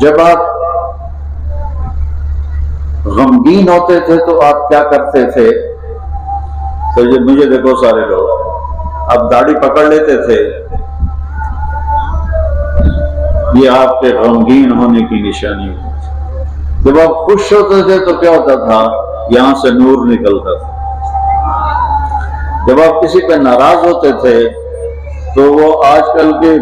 جب آپ غمگین ہوتے تھے تو آپ کیا کرتے تھے؟ تو مجھے دیکھو سارے لوگ، آپ داڑھی پکڑ لیتے تھے، یہ آپ کے غمگین ہونے کی نشانی ہے۔ جب آپ خوش ہوتے تھے تو کیا ہوتا تھا؟ یہاں سے نور نکلتا تھا۔ جب آپ کسی پہ ناراض ہوتے تھے تو وہ آج کل کی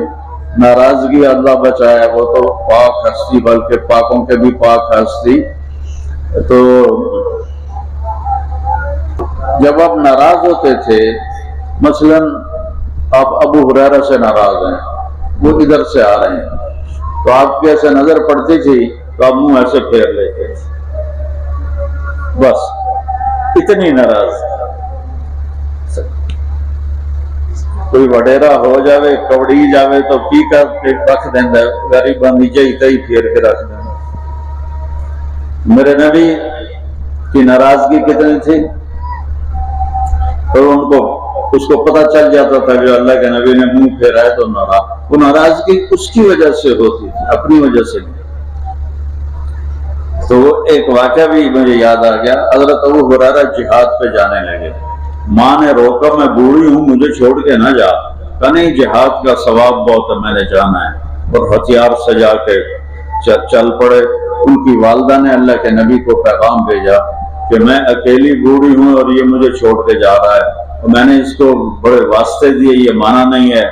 ناراضگی اللہ بچائے، وہ تو پاک ہستی، بلکہ پاکوں کے بھی پاک ہستی، تو جب آپ ناراض ہوتے تھے، مثلا آپ ابو ہریرہ سے ناراض ہیں، وہ ادھر سے آ رہے ہیں، تو آپ کی ایسے نظر پڑتی تھی تو آپ منہ ایسے پھیر لیتے تھے، بس اتنی ناراض۔ کوئی وڈیرا ہو جاوے، کبڑی جاوے تو کی کر رکھ دینا، غریب نیچے ہی پھیر کے رکھ دینا۔ میرے نبی کی ناراضگی کتنی تھی؟ تو ان کو اس کو پتہ چل جاتا تھا کہ اللہ کے نبی نے منہ پھیرا ہے تو ناراض، وہ ناراضگی اس کی وجہ سے ہوتی تھی، اپنی وجہ سے نہیں۔ تو وہ ایک واقعہ بھی مجھے یاد آ گیا، حضرت ابو ہریرہ جہاد پہ جانے لگے، ماں نے روکا، میں بوڑھی ہوں مجھے چھوڑ کے نہ جا، کہا نہیں جہاد کا ثواب بہت ہے، میں نے جانا ہے، اور ہتھیار سجا کے چل پڑے۔ ان کی والدہ نے اللہ کے نبی کو پیغام بھیجا کہ میں اکیلی بوڑھی ہوں اور یہ مجھے چھوڑ کے جا رہا ہے، اور میں نے اس کو بڑے واسطے دیے، یہ مانا نہیں ہے۔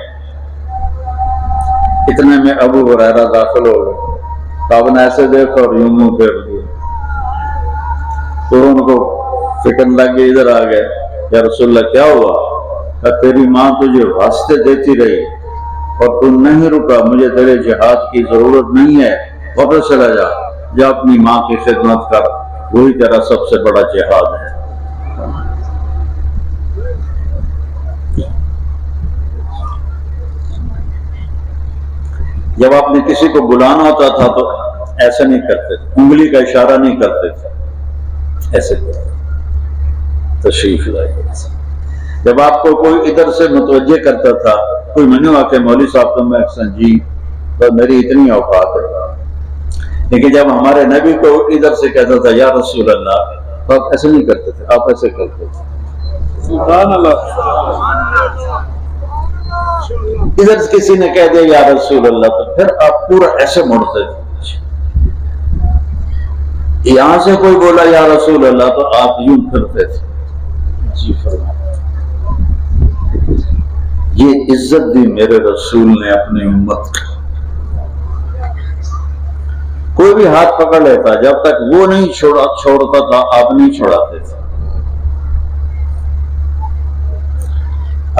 اتنے میں ابو ہریرہ داخل ہو گئے، آپ نے ایسے دیکھا اور یوں منہ پھیر دیا، تو ان کو فکر لگ گئی، ادھر آ گئے، یا رسول اللہ کیا ہوا؟ کہ تیری ماں تجھے واسطے دیتی رہی اور تم نہیں رکا، مجھے تیرے جہاد کی ضرورت نہیں ہے، واپس چلا جا، جا اپنی ماں کی خدمت کر، وہی تیرا سب سے بڑا جہاد ہے۔ جب آپ نے کسی کو بلانا ہوتا تھا تو ایسا نہیں کرتے تھے، انگلی کا اشارہ نہیں کرتے تھے، ایسے تشریف لائے۔ جب آپ کو کوئی ادھر سے متوجہ کرتا تھا، کوئی میں نے کہا کہ مولوی صاحب تو میں جی بس میری اتنی اوقات ہے، لیکن جب ہمارے نبی کو ادھر سے کہتا تھا یا رسول اللہ، تو آپ ایسے نہیں کرتے تھے، آپ ایسے کرتے تھے، سبحان اللہ۔ ادھر کسی نے کہہ دیا یا رسول اللہ تو پھر آپ پورا ایسے مڑتے تھے، یہاں سے کوئی بولا یا رسول اللہ تو آپ یوں پھرتے تھے، جی فرمائیں۔ یہ عزت دی میرے رسول نے اپنی امت کو، کوئی بھی ہاتھ پکڑ لیتا، جب تک وہ نہیں چھوڑتا تھا آپ نہیں چھوڑاتے تھے۔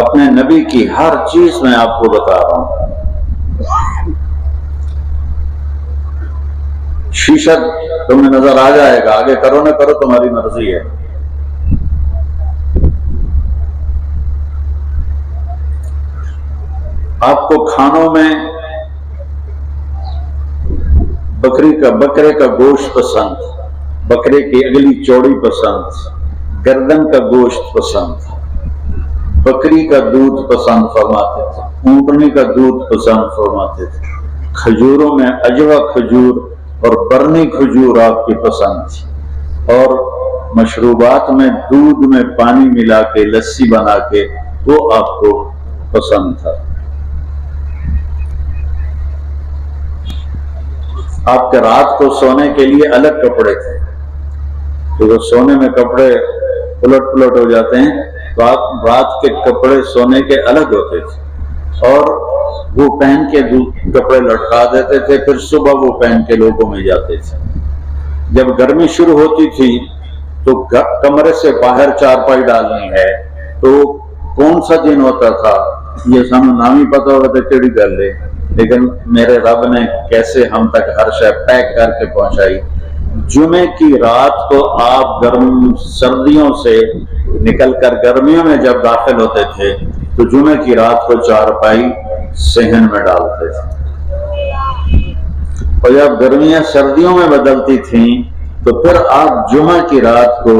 اپنے نبی کی ہر چیز میں آپ کو بتا رہا ہوں، شیشہ تمہیں نظر آ جائے گا، آگے کرو نہ کرو تمہاری مرضی ہے۔ آپ کو کھانوں میں بکرے کا گوشت پسند، بکرے کی اگلی چوڑی پسند، گردن کا گوشت پسند، بکری کا دودھ پسند فرماتے تھے، اونٹنی کا دودھ پسند فرماتے تھے، کھجوروں میں اجوا کھجور اور برنی کھجور آپ کی پسند تھی، اور مشروبات میں دودھ میں پانی ملا کے لسی بنا کے وہ آپ کو پسند تھا۔ آپ کے رات کو سونے کے لیے الگ کپڑے تھے، تو وہ سونے میں کپڑے پلٹ ہو جاتے ہیں تو آپ رات کے کپڑے سونے کے الگ ہوتے تھے، اور وہ پہن کے کپڑے لٹکا دیتے تھے، پھر صبح وہ پہن کے لوگوں میں جاتے تھے۔ جب گرمی شروع ہوتی تھی تو کمرے سے باہر چارپائی ڈالنی ہے، تو کون سا دن ہوتا تھا یہ ہمیں نام ہی پتا ہوگا تو کیڑی گل ہے، لیکن میرے رب نے کیسے ہم تک ہر شے پیک کر کے پہنچائی۔ جمعے کی رات کو آپ سردیوں سے نکل کر گرمیوں میں جب داخل ہوتے تھے تو جمعے کی رات کو چارپائی صحن میں ڈالتے تھے، اور جب گرمیاں سردیوں میں بدلتی تھیں تو پھر آپ جمعہ کی رات کو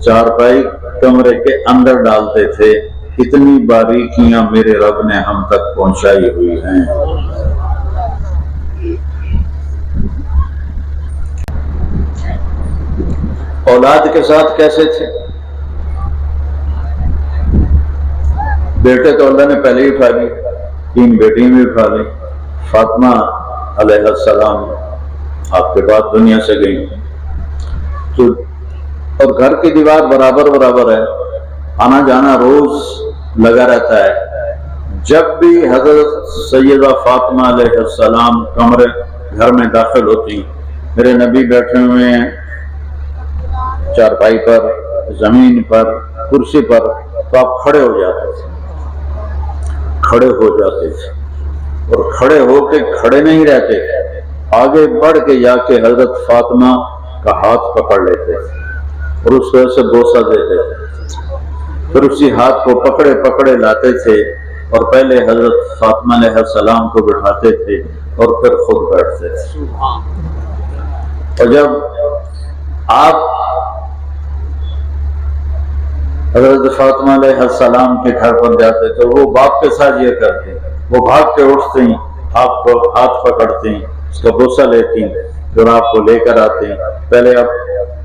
چارپائی کمرے کے اندر ڈالتے تھے۔ اتنی باریکیاں میرے رب نے ہم تک پہنچائی ہوئی ہیں۔ اولاد کے ساتھ کیسے تھے؟ بیٹے تو اللہ نے پہلے ہی اٹھا لی، 3 بیٹیاں بھی اٹھا لی۔ فاطمہ علیہ السلام آپ کے بعد دنیا سے گئی تو، اور گھر کی دیوار برابر برابر ہے، آنا جانا روز لگا رہتا ہے۔ جب بھی حضرت سیدہ فاطمہ علیہ السلام کمرے گھر میں داخل ہوتی، میرے نبی بیٹھے ہوئے ہیں چارپائی پر، زمین پر، کرسی پر، تو آپ کھڑے ہو جاتے تھے، کھڑے ہو جاتے تھے، اور کھڑے ہو کے کھڑے نہیں رہتے تھے، آگے بڑھ کے جا کے حضرت فاطمہ کا ہاتھ پکڑ لیتے تھے اور اس وجہ سے بوسہ دیتے تھے، پھر اسی ہاتھ کو پکڑے پکڑے لاتے تھے اور پہلے حضرت فاطمہ علیہ السلام کو بٹھاتے تھے اور پھر خود بیٹھتے تھے۔ اور جب آپ حضرت فاطمہ علیہ السلام کے گھر پر جاتے تو وہ باپ کے ساتھ یہ کرتے، وہ بھاگ کے اٹھتے ہیں، آپ کو ہاتھ پکڑتے ہیں، اس کا بوسہ لیتی ہیں، پھر آپ کو لے کر آتے ہیں، پہلے آپ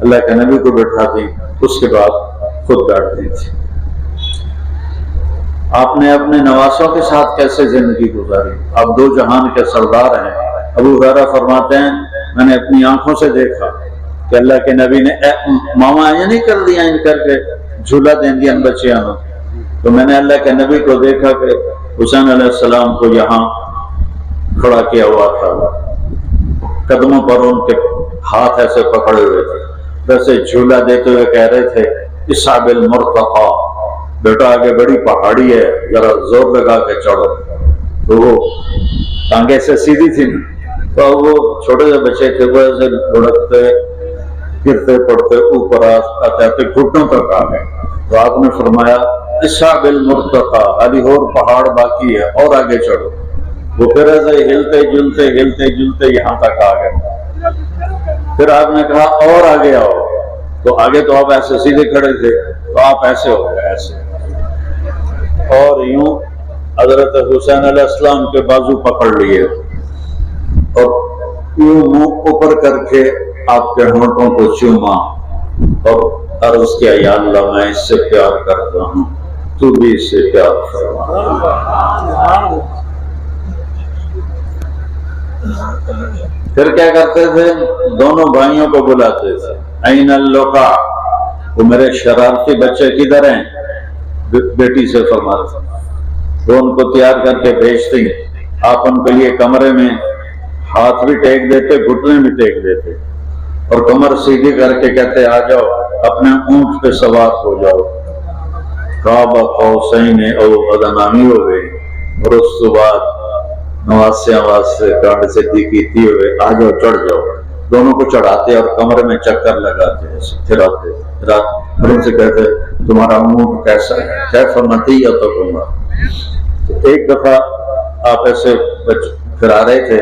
اللہ کے نبی کو بٹھاتے ہیں، اس کے بعد خود بیٹھتے تھے۔ آپ نے اپنے نواسوں کے ساتھ کیسے زندگی گزاری؟ آپ 2 جہان کے سردار ہیں۔ ابو ہریرہ فرماتے ہیں میں نے اپنی آنکھوں سے دیکھا کہ اللہ کے نبی نے ماما یہ نہیں کر دیا ان کر کے جھولا دیں دیا ان بچیاں، تو میں نے اللہ کے نبی کو دیکھا کہ حسین علیہ السلام کو یہاں کھڑا کیا ہوا تھا، قدموں پر ان کے ہاتھ ایسے پکڑے ہوئے تھے، ویسے جھولا دیتے ہوئے کہہ رہے تھے اصحاب المرتقى، بیٹا آگے بڑی پہاڑی ہے، ذرا زور لگا کے چڑھو۔ تو وہ ٹانگیں سے سیدھی تھی، تو وہ چھوٹے سے بچے تھے، وہ ایسے لڑکتے گرتے پڑتے اوپر آتے آتے گھٹنوں تک آ گئے۔ تو آپ نے فرمایا اصحاب المرتقى، ابھی اور پہاڑ باقی ہے، اور آگے چڑھو۔ وہ پھر ایسے ہلتے جلتے یہاں تک آ گئے۔ پھر آپ نے کہا اور آگے آؤ، تو آگے تو آپ ایسے سیدھے کھڑے تھے، تو آپ ایسے ہو گئے ایسے، اور یوں حضرت حسین علیہ السلام کے بازو پکڑ لیے اور یوں منہ اوپر کر کے آپ کے ہونٹوں کو چوما اور عرض کیا یا اللہ میں اس سے پیار کرتا ہوں، تو بھی اس سے پیار فرما۔ پھر کیا کرتے تھے؟ دونوں بھائیوں کو بلاتے تھے، این اللقا، وہ میرے شرارتی بچے کدھر ہیں؟ بیٹی سے فرماتے، وہ ان کو تیار کر کے بھیجتے، آپ ان کے لیے کمرے میں ہاتھ بھی ٹیک دیتے، گھٹنے بھی ٹیک دیتے، اور کمر سیدھی کر کے کہتے آ جاؤ، اپنے اونٹ پہ سوار ہو جاؤ۔ قاب قوسین او ادنی ہو گئے، اور اس کے بعد نواسے کانڈ سے دیکھتی ہوئے آ جاؤ، چڑھ جاؤ۔ دونوں کو چڑھاتے اور کمرے میں چکر لگاتے، پھراتے اور ان سے کہتے تمہارا اونٹ کیسا ہے؟ کیا فرماتی ہے تو کہوں گا۔ ایک دفعہ آپ ایسے پھرا رہے تھے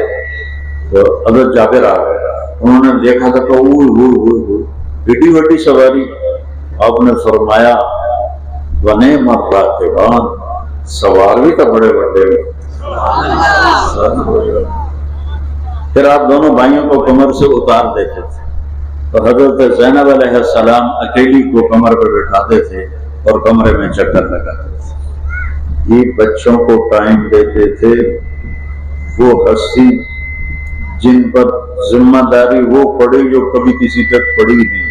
تو حضرت جابر آ گئے، انہوں نے دیکھا تھا کہ بڑی بڑی سواری۔ آپ نے فرمایا وَنِعْمَ الرَّاكِبَانِ، سوار بھی تو بڑے بڑے۔ پھر آپ دونوں بھائیوں کو کمر سے اتار دیتے تھے، اور حضرت زینب علیہ السلام اکیلی کو کمر پہ بٹھاتے تھے اور کمرے میں چکر لگاتے تھے۔ یہ بچوں کو ٹائم دیتے تھے، وہ ہستی جن پر ذمہ داری وہ پڑی جو کبھی کسی تک پڑی نہیں،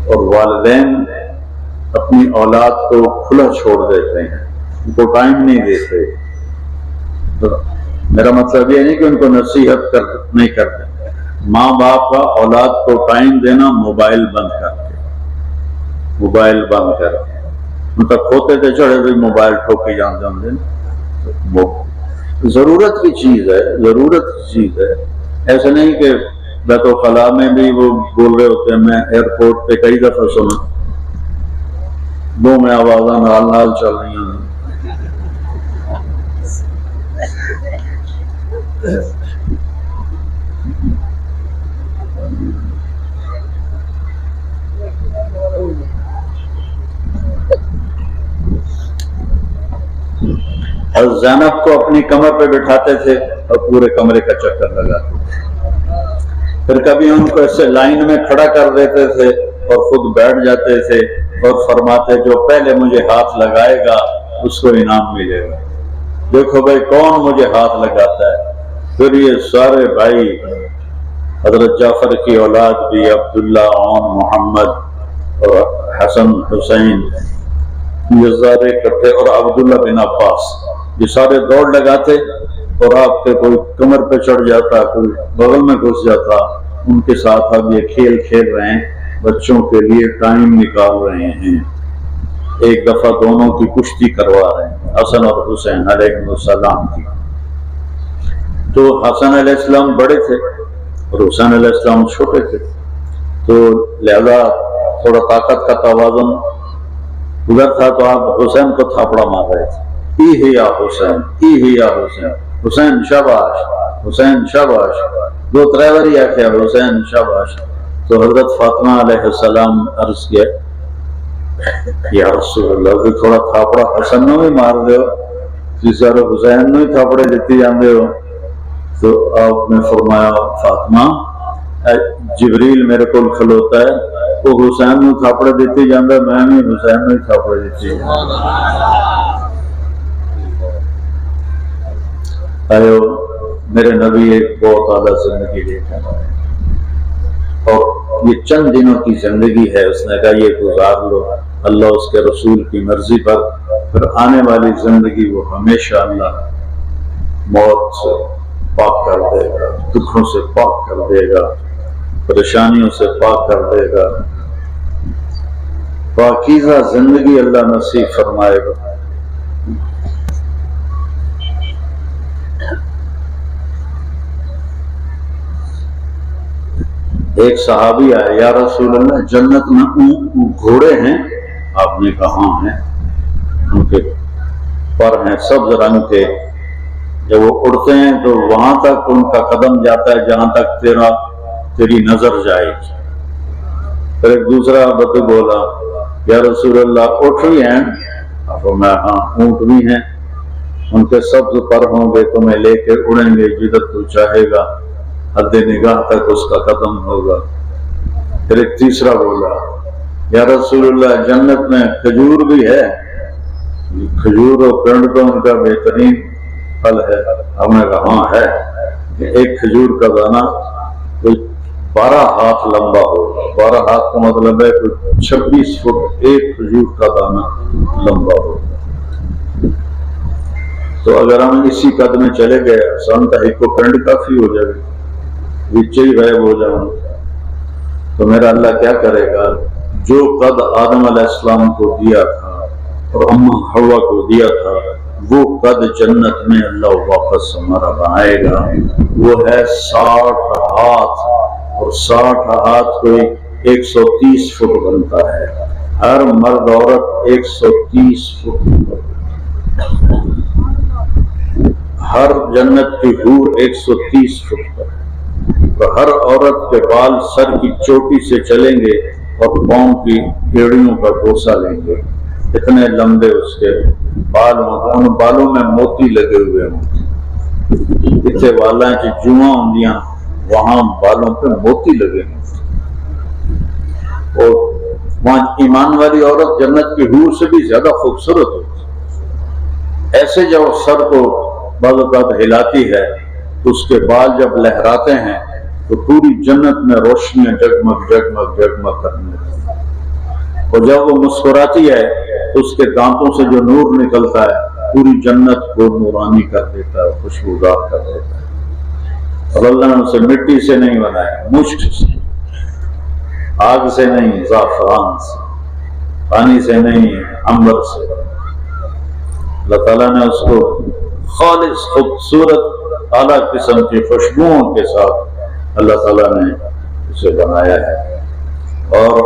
اور والدین اپنی اولاد کو کھلا چھوڑ دیتے ہیں، ان کو ٹائم نہیں دیتے۔ تو میرا مطلب یہ نہیں کہ ان کو نصیحت نہیں کرتے، ماں باپ کا اولاد کو ٹائم دینا موبائل بند کر کے، موبائل بند کر کے، ان تک ہوتے تھے چڑھے بھی موبائل ٹھوکی جان دیں، ضرورت کی چیز ہے، ضرورت کی چیز ہے۔ ایسا نہیں کہ بیت الخلاء میں بھی وہ بول رہے ہوتے ہیں، میں ایئرپورٹ پہ کئی دفعہ سنا دو میں آوازاں نال نال چل رہی ہیں۔ اور زینب کو اپنی کمر پہ بٹھاتے تھے اور پورے کمرے کا چکر لگاتے تھے۔ پھر کبھی ان کو ایسے لائن میں کھڑا کر دیتے تھے اور خود بیٹھ جاتے تھے اور فرماتے جو پہلے مجھے ہاتھ لگائے گا اس کو انعام ملے گا. دیکھو بھائی کون مجھے ہاتھ لگاتا ہے. پھر یہ سارے بھائی حضرت جعفر کی اولاد بھی عبداللہ عون محمد اور حسن حسین یہ سارے اکٹھے اور عبداللہ بن عباس یہ سارے دوڑ لگاتے اور آپ کے کوئی کمر پہ چڑھ جاتا کوئی بغل میں گھس جاتا. ان کے ساتھ اب یہ کھیل کھیل رہے ہیں بچوں کے لیے ٹائم نکال رہے ہیں. ایک دفعہ دونوں کی کشتی کروا رہے ہیں حسن اور حسین علیہ السلام کی. تو حسن علیہ السلام بڑے تھے اور حسین علیہ السلام چھوٹے تھے تو لہذا تھوڑا طاقت کا توازن ادھر تھا تو آپ حسین کو تھاپڑا مار رہے تھے. ای ہے یا حسین ای ہے یا حسین حسین شاباش حسین شاباش دو ترے آخیا حسین شاباش. تو حضرت فاطمہ علیہ السلام عرض کیا یا رسول اللہ بھی تھوڑا تھاپڑا حسن نو بھی مار دو سارے حسین نو ہی تھاپڑے دیتے جاندے ہو. تو آپ نے فرمایا فاطمہ جبریل میرے کو کھلوتا ہے وہ حسین نو تھاپڑے دیتے جاندے میں بھی حسین نو ہی تھاپڑے دیتے آئے. میرے نبی ایک بہت اعلیٰ زندگی لے کر آئے اور یہ چند دنوں کی زندگی ہے. اس نے کہا یہ گزار لو اللہ اس کے رسول کی مرضی پر پھر آنے والی زندگی وہ ہمیشہ اللہ موت سے پاک کر دے گا دکھوں سے پاک کر دے گا پریشانیوں سے پاک کر دے گا پاکیزہ زندگی اللہ نصیب فرمائے گا. ایک صحابی آئے یا رسول اللہ جنت میں گھوڑے ہیں. آپ نے کہا ہاں ہیں ان کے پر ہیں سبز رنگ کے جب وہ اڑتے ہیں تو وہاں تک ان کا قدم جاتا ہے جہاں تک تیری نظر جائے گی. پھر ایک دوسرا بدو بولا یا رسول اللہ اونٹ بھی ہیں. میں ہاں اونٹ بھی ہیں ان کے سبز پر ہوں گے تمہیں لے کے اڑیں گے جدھر تو چاہے گا حد نگاہ تک اس کا قدم ہوگا. پھر ایک تیسرا بولا یا رسول اللہ جنت میں کھجور بھی ہے. کھجور اور پرند تو ان کا بہترین پھل ہے. ہم نے کہا ہاں ہے. ایک کھجور کا دانہ کوئی 12 ہاتھ لمبا ہوگا. 12 ہاتھ کا مطلب ہے کوئی 26 فٹ ایک کھجور کا دانہ لمبا ہوگا. تو اگر ہم اسی قد میں چلے گئے آسان تھا ایک کو پرند کافی ہو جائے گا نیچے ہی غائب ہو جاؤں تو میرا اللہ کیا کرے گا. جو قد آدم علیہ السلام کو دیا تھا اور اماں حوا کو دیا تھا وہ قد جنت میں اللہ واپس ہمارا بنائے گا. وہ ہے 60 ہاتھ اور 60 ہاتھ کوئی 130 فٹ بنتا ہے. ہر مرد عورت 130 فٹ ہر جنت کی حور 130 فٹ پر. تو ہر عورت کے بال سر کی چوٹی سے چلیں گے اور پاؤں کی ایڑیوں کا بوسہ لیں گے. اتنے لمبے اس کے بال ہوں. ان بالوں میں موتی لگے ہوئے ہوں. اتنے والا کی جواں ہوندیاں وہاں بالوں پہ موتی لگے ہوں. اور وہاں ایمان والی عورت جنت کی حور سے بھی زیادہ خوبصورت ہوتی. ایسے جب سر کو بعض اوقات ہلاتی ہے تو اس کے بال جب لہراتے ہیں تو پوری جنت میں روشنیاں جگمگ جگمگ جگمگ کرنے لگتی. اور جب وہ مسکراتی ہے تو اس کے دانتوں سے جو نور نکلتا ہے پوری جنت کو نورانی کر دیتا ہے خوشبودار کر دیتا ہے. اور اللہ نے اسے مٹی سے نہیں بنایا مشک سے آگ سے نہیں زعفران سے پانی سے نہیں عنبر سے. اللہ تعالیٰ نے اس کو خالص خوبصورت اعلیٰ قسم کی خوشبوؤں کے ساتھ اللہ تعالیٰ نے اسے بنایا ہے. اور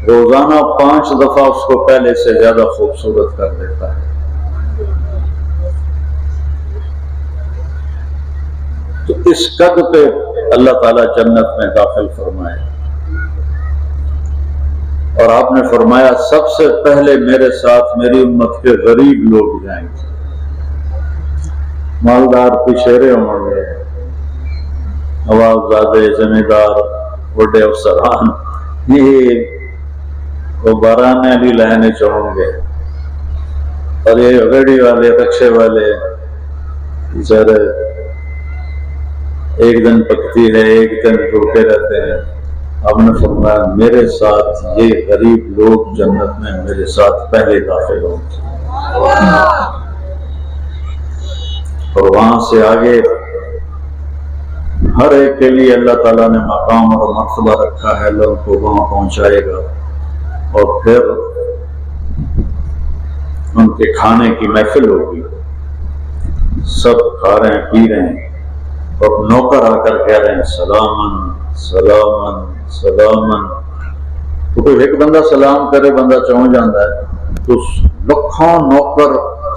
روزانہ 5 دفعہ اس کو پہلے سے زیادہ خوبصورت کر دیتا ہے. تو اس قد پہ اللہ تعالیٰ جنت میں داخل فرمائے. اور آپ نے فرمایا سب سے پہلے میرے ساتھ میری امت کے غریب لوگ جائیں گے. مالدار پچھیرے ہوں گے نوابزادے، زمیندار، بڑے افسران، یہ وہ باران علی لائنیں چڑھیں گے، اور یہ گاڑی والے، رکشے والے ذرا ایک دن پکتی ہے، ایک دن روکے رہتے ہیں۔ آپ نے فرمایا میرے ساتھ یہ غریب لوگ جنت میں میرے ساتھ پہلے داخل ہوں گے، اور وہاں سے آگے ہر ایک کے لیے اللہ تعالیٰ نے مقام اور مرتبہ رکھا ہے، اللہ ان کو وہاں پہنچائے گا، اور پھر ان کے کھانے کی محفل ہوگی، سب کھا رہے ہیں، پی رہے ہیں، اور نوکر آ کر کہہ رہے ہیں سلامن سلامن سلامن۔ تو کوئی ایک بندہ سلام کرے بندہ چون جاتا ہے، تو لکھوں نوکر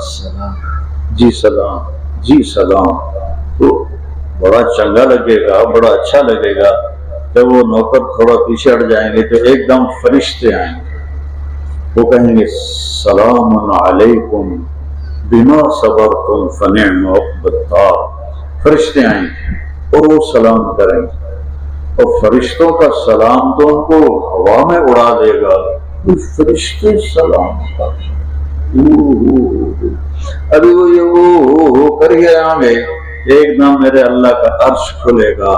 سلام جی سلام جی سلام، تو بڑا چنگا لگے گا، بڑا اچھا لگے گا۔ جب وہ نوکر تھوڑا پیچھے ہٹ جائیں گے تو ایک دم فرشتے آئیں گے، وہ کہیں گے سلام علیکم بما صبرتم فنعم عقبی الدار۔ فرشتے آئیں گے اور وہ سلام کریں گے، اور فرشتوں کا سلام تو ان کو ہوا میں اڑا دے گا، فرشتے سلام کریں، ابھی وہ یہ کر کے آئیں گے، ایک دم میرے اللہ کا عرش کھلے گا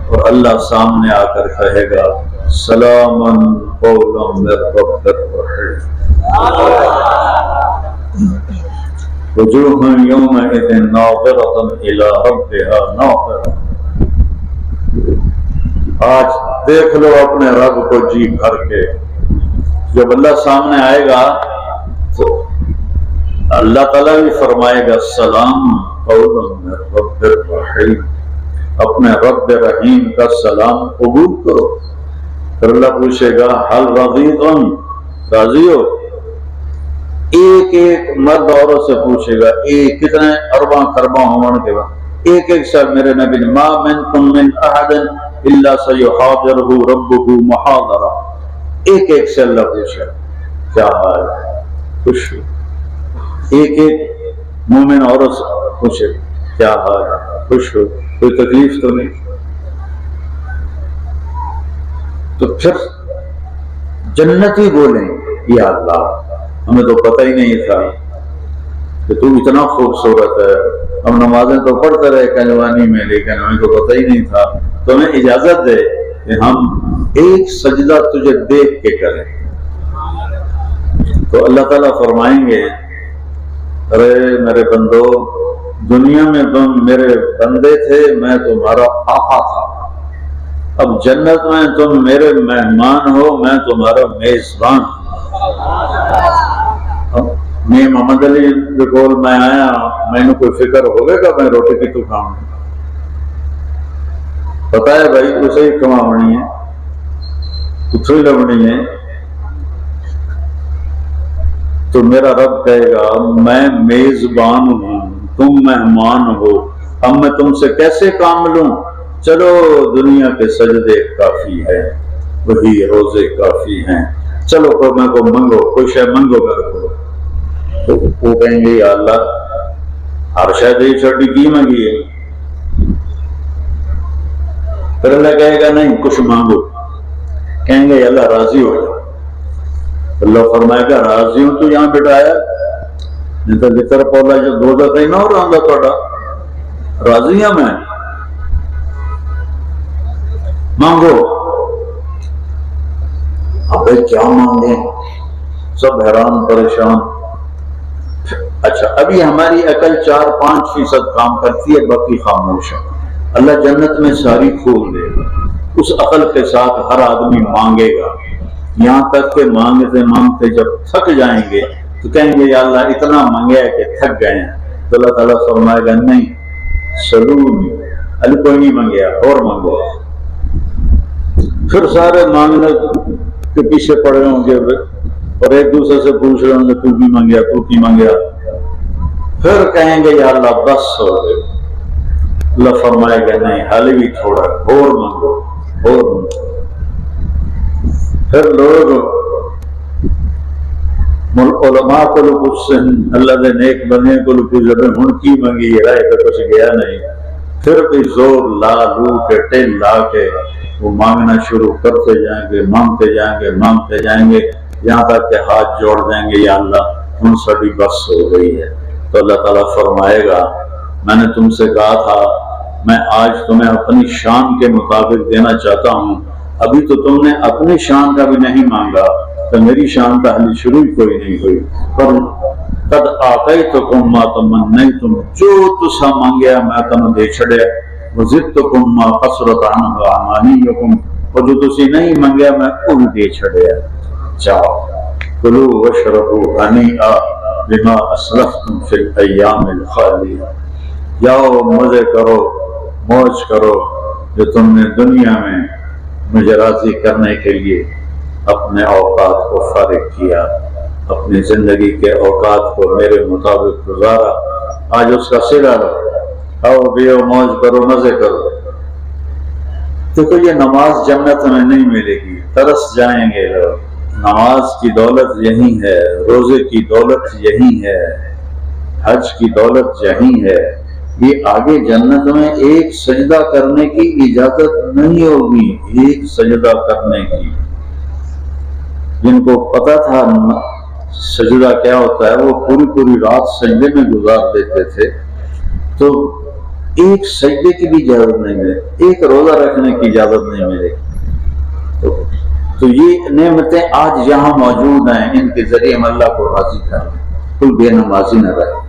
اور اللہ سامنے آ کر کہے گا سلامن قولا من رب الرحیم، وجوہ یومئذ ناظرۃ الی ربها ناظرۃ۔ آج دیکھ لو اپنے رب کو جی بھر کے۔ جب اللہ سامنے آئے گا تو اللہ تعالیٰ بھی فرمائے گا سلام قولا من رب الرحیم، اپنے رب رحیم کا سلام قبول کرو۔ پھر اللہ پوچھے گا حل رضیتم، راضی ہو؟ ایک ایک مرد عورت سے پوچھے گا، ایک کتنے ارباں خرباں ہونے کے بعد ایک ایک سے میرے نبی نے ما منکم من احد الا سیحاضرہ ربہ محاضرہ، ایک ایک سے اللہ پوچھے کیا حال ہے، خوش ہو؟ ایک ایک مومن عورت سے پوچھے کیا حال ہے، خوش ہو؟ کوئی تکلیف تو نہیں؟ تو پھر جنتی بولیں یا اللہ ہمیں تو پتہ ہی نہیں تھا کہ تو اتنا خوبصورت ہے، ہم نمازیں تو پڑھتے رہے کنجوانی میں لیکن ہمیں تو پتہ ہی نہیں تھا، تو ہمیں اجازت دے کہ ہم ایک سجدہ تجھے دیکھ کے کریں۔ تو اللہ تعالیٰ فرمائیں گے ارے میرے بندو، دنیا میں تم میرے بندے تھے، میں تمہارا آقا تھا، اب جنت میں تم میرے مہمان ہو، میں تمہارا میزبان ہوں۔ میں محمد علی کے کول میں آیا، میں نے کوئی فکر ہوگا کہ میں روٹی کی تو کھاؤں، پتا ہے بھائی اسے ہی کماونی ہے، اتو ہی لبنی ہے، تو میرا رب کہے گا میں میزبان ہوں، تم مہمان ہو، اب میں تم سے کیسے کام لوں؟ چلو دنیا کے سجدے کافی ہے، وہی روزے کافی ہیں، چلو کو میں کو منگو، کوئی شے منگو میرے کو۔ تو وہ کہیں گے یا اللہ ہر شے دی چھوٹی کی منگی ہے؟ پھر اللہ کہے گا نہیں کچھ مانگو، کہیں گے یا اللہ راضی ہو جاؤ۔ اللہ فرمائے گا راضی ہوں تو یہاں بٹھایا، نہیں تو لکر پولا جو دو دفعہ ہی نہ ہو رہا تھوڑا، راضی ہوں میں، مانگو۔ اب کیا مانگے؟ سب حیران پریشان۔ اچھا ابھی ہماری عقل 4-5% کام کرتی ہے، باقی خاموش ہے، اللہ جنت میں ساری کھول دے گا، اس عقل کے ساتھ ہر آدمی مانگے گا، یہاں تک کہ مانگتے مانگتے جب تھک جائیں گے تو کہیں گے یا اللہ اتنا مانگے کہ تھک گئے ہیں، تو اللہ تعالیٰ فرمائے گا نہیں سلونی، اللہ کوئی نہیں مانگیا اور مانگو۔ پھر سارے مانگنے کے پیچھے پڑے ہوں گے اور ایک دوسرے سے پوچھ رہے ہوں گے تو بھی مانگیا تو کی مانگیا، پھر کہیں گے یا اللہ بس ہو گئے، اللہ فرمائے گا نہیں حال بھی تھوڑا اور مانگو اور مانگو۔ پھر لوگ علماء کو پوچھتے ہیں، اللہ دے نیک بندے کو پوچھتے ہیں ہن کی مانگی ہے، رائے تو کچھ گیا نہیں، پھر بھی زور لا لو کے ٹل لا کے وہ مانگنا شروع کرتے جائیں گے، مانگتے جائیں گے، مانگتے جائیں گے، یہاں تک کہ ہاتھ جوڑ دیں گے یا اللہ ہم ساری بس ہو گئی ہے۔ تو اللہ تعالیٰ فرمائے گا میں نے تم سے کہا تھا میں آج تمہیں اپنی شان کے مطابق دینا چاہتا ہوں، ابھی تو تم نے اپنی شان کا بھی نہیں مانگا تو میری شان تحلیل شروع کوئی نہیں ہوئی۔ پر قد آتیتکم ما تمنیتم، جو تسا مانگیا میں تمہیں دے چھڑیا، وزدتکم ما قصرت عنہ اعمانیکم، اور جو تسی نہیں مانگیا میں وہ بھی دے چھڑیا۔ جاؤ کلو واشربوا ہنیئا بما اسلفتم فی الایام الخالیہ، جاؤ مزے کرو موج کرو جو تم نے دنیا میں مجھے راضی کرنے کے لیے اپنے اوقات کو فارغ کیا، اپنی زندگی کے اوقات کو میرے مطابق گزارا، آج اس کا صلہ لو، کھاؤ پیو موج کرو مزے کرو۔ دیکھو یہ نماز جنت میں نہیں ملے گی، ترس جائیں گے لوگ۔ نماز کی دولت یہی ہے، روزے کی دولت یہی ہے، حج کی دولت یہی ہے۔ یہ آگے جنت میں ایک سجدہ کرنے کی اجازت نہیں ہوگی، ایک سجدہ کرنے کی۔ جن کو پتا تھا سجدہ کیا ہوتا ہے وہ پوری رات سجدے میں گزار دیتے تھے، تو ایک سجدے کی بھی اجازت نہیں ملے، ایک روزہ رکھنے کی اجازت نہیں ملے۔ تو یہ نعمتیں آج یہاں موجود ہیں، ان کے ذریعے ہم اللہ کو راضی کریں۔ کوئی بے نمازی نہ رہے،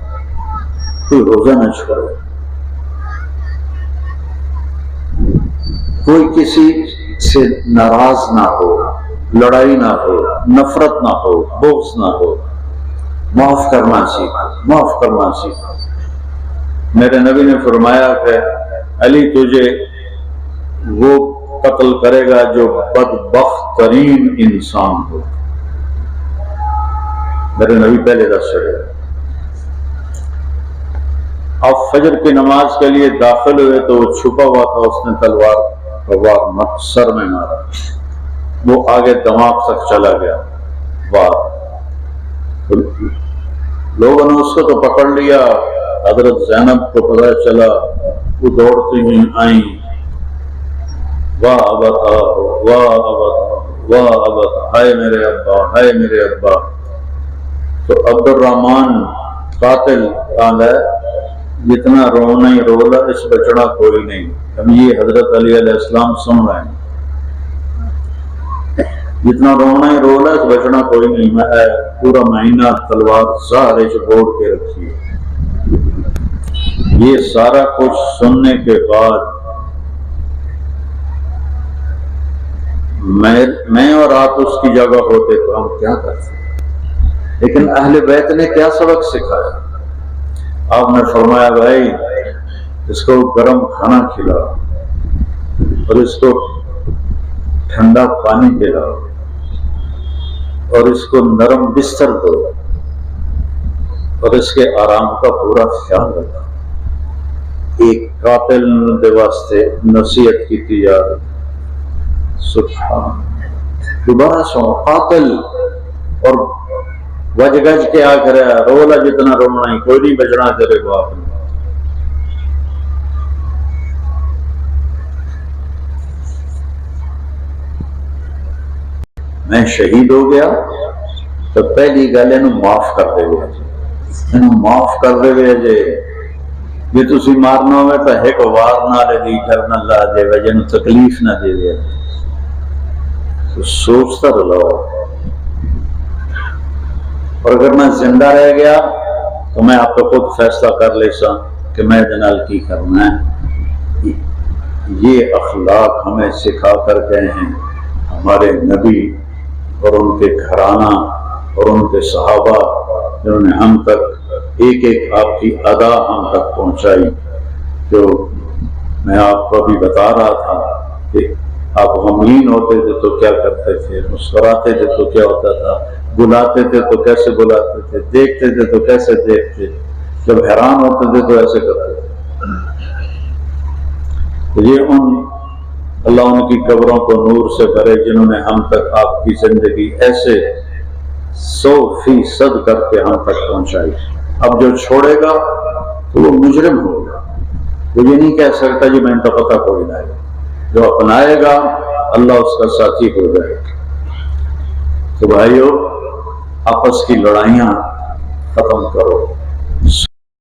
کوئی روزہ نہ چھوڑے، کوئی کسی سے ناراض نہ ہو، لڑائی نہ ہو، نفرت نہ ہو، بغض نہ ہو، معاف کرنا سیکھو، معاف کرنا سیکھو۔ میرے نبی نے فرمایا کہ علی تجھے وہ قتل کرے گا جو بدبخت ترین انسان ہو۔ میرے نبی پہلے دس چڑھے۔ اب فجر کی نماز کے لیے داخل ہوئے تو وہ چھپا ہوا تھا، اس نے تلوار سر میں مارا، وہ آگے دماغ تک چلا گیا، لوگوں نے اس کو تو پکڑ لیا۔ حضرت زینب کو پتہ چلا، وہ دوڑتی ہوئی آئیں، واہ ابتا واہ ابتا واہ ابتا، ہائے میرے ابا ہائے میرے ابا۔ تو عبد الرحمن قاتل قال ہے جتنا رونا ہی رولا اس بچڑا کوئی نہیں۔ اب یہ حضرت علی علیہ السلام سن رہے ہیں، جتنا رونا ہی رولا اس بچڑا کوئی نہیں، میں پورا مہینہ تلوار سارے چھوڑ کے رکھی ہے۔ یہ سارا کچھ سننے کے بعد میں اور آپ اس کی جگہ ہوتے تو ہم کیا کرتے؟ لیکن اہل بیت نے کیا سبق سکھایا؟ آپ نے فرمایا بھائی اس کو گرم کھانا کھلاؤ اور اس کو ٹھنڈا پانی پلاؤ اور اس کو نرم بستر دو اور اس کے آرام کا پورا خیال رکھو۔ ایک قاتل دے واسطے نصیحت کی تجارت، سبحان دوبارہ سو قاتل، اور وج گج کے آ کر رولا جتنا رونا ہی کوئی نہیں بچنا تیرے باپ نے۔ میں شہید ہو گیا تو پہلی گل یہ معاف کر دے گا، معاف کر دے گا جی جی تسی مارنا ہوئے تو ایک وار نہ لے دی کرنا لا دے گا جنہوں تکلیف نہ دے دے، تو سوچتا رہو۔ اور اگر میں زندہ رہ گیا تو میں آپ کو خود فیصلہ کر لے سا کہ میں جنال کی کرنا ہے۔ یہ اخلاق ہمیں سکھا کر گئے ہیں ہمارے نبی اور ان کے گھرانہ اور ان کے صحابہ، جنہوں نے ہم تک ایک ایک آپ کی ادا ہم تک پہنچائی۔ جو میں آپ کو ابھی بتا رہا تھا کہ آپ غمگین ہوتے تھے تو کیا کرتے تھے، مسکراتے تھے تو کیا ہوتا تھا، بلاتے تھے تو کیسے بلاتے تھے، دیکھتے تھے تو کیسے دیکھتے، جب حیران ہوتے تھے تو ایسے کرتے تھے۔ یہ اللہ ان کی قبروں کو نور سے بھرے جنہوں نے ہم تک آپ کی زندگی ایسے 100% کر کے ہم تک پہنچائی۔ اب جو چھوڑے گا تو وہ مجرم ہوگا، وہ یہ نہیں کہہ سکتا جی میں تو پتہ کوئی نہ ہے، جو اپنائے گا اللہ اس کا ساتھی ہو جائے گا۔ تو بھائیو، آپس کی لڑائیاں ختم کرو،